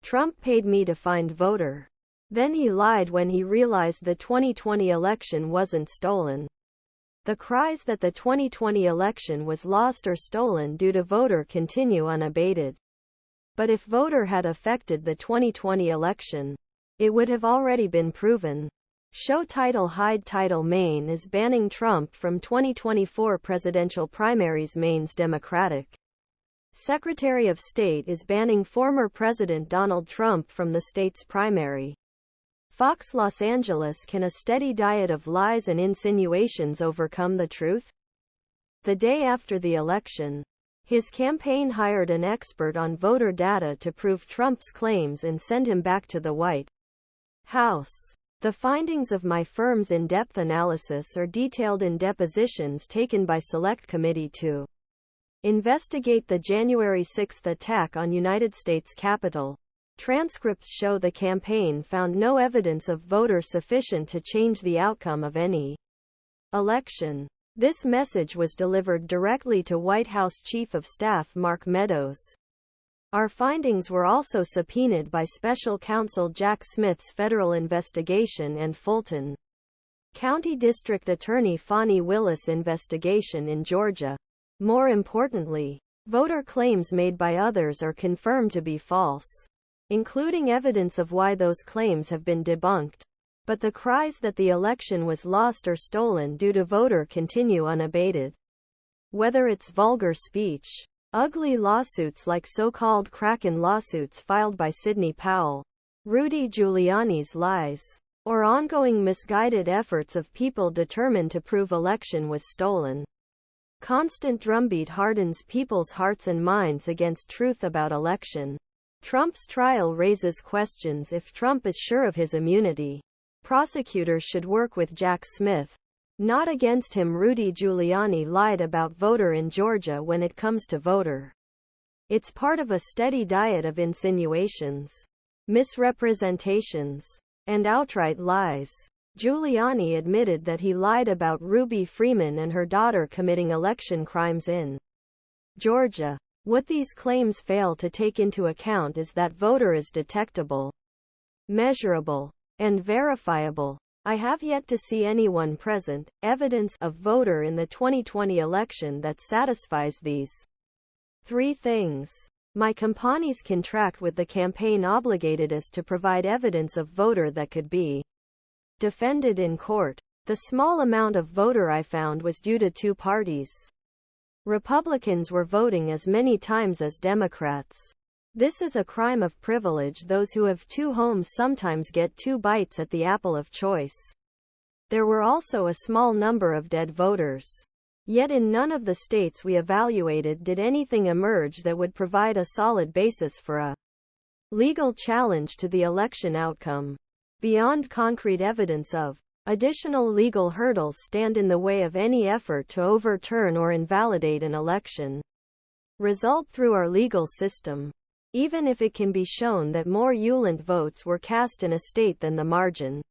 Trump paid me to find voter. Then he lied when he realized the 2020 election wasn't stolen. The cries that the 2020 election was lost or stolen due to voter continue unabated. But if voter had affected the 2020 election, it would have already been proven. Show Title Hide Title Maine is banning Trump from 2024 presidential primaries. Maine's Democratic Secretary of State is banning former President Donald Trump from the state's primary. Fox Los Angeles. Can a steady diet of lies and insinuations overcome the truth? The day after the election, his campaign hired an expert on voter data to prove Trump's claims and send him back to the White House. The findings of my firm's in-depth analysis are detailed in depositions taken by Select Committee to investigate the January 6 attack on United States Capitol. Transcripts show the campaign found no evidence of voter sufficient to change the outcome of any election. This message was delivered directly to White House Chief of Staff Mark Meadows. Our findings were also subpoenaed by Special Counsel Jack Smith's federal investigation and Fulton County District Attorney Fani Willis' investigation in Georgia. More importantly, voter claims made by others are confirmed to be false, including evidence of why those claims have been debunked. But the cries that the election was lost or stolen due to voter continue unabated. Whether it's vulgar speech, ugly lawsuits like so-called Kraken lawsuits filed by Sidney Powell, Rudy Giuliani's lies, or ongoing misguided efforts of people determined to prove election was stolen, constant drumbeat hardens people's hearts and minds against truth about election. Trump's trial raises questions if Trump is sure of his immunity. Prosecutors should work with Jack Smith, not against him. Rudy Giuliani lied about voter in Georgia. When it comes to voter, it's part of a steady diet of insinuations, misrepresentations, and outright lies. Giuliani admitted that he lied about Ruby Freeman and her daughter committing election crimes in Georgia. What these claims fail to take into account is that voter is detectable, measurable, and verifiable. I have yet to see anyone present evidence of voter in the 2020 election that satisfies these three things. My company's contract with the campaign obligated us to provide evidence of voter that could be defended in court. The small amount of voter I found was due to two parties. Republicans were voting as many times as Democrats. This is a crime of privilege. Those who have two homes sometimes get two bites at the apple of choice. There were also a small number of dead voters. Yet in none of the states we evaluated did anything emerge that would provide a solid basis for a legal challenge to the election outcome. Beyond concrete evidence of additional legal hurdles stand in the way of any effort to overturn or invalidate an election result through our legal system. Even if it can be shown that more ulent votes were cast in a state than the margin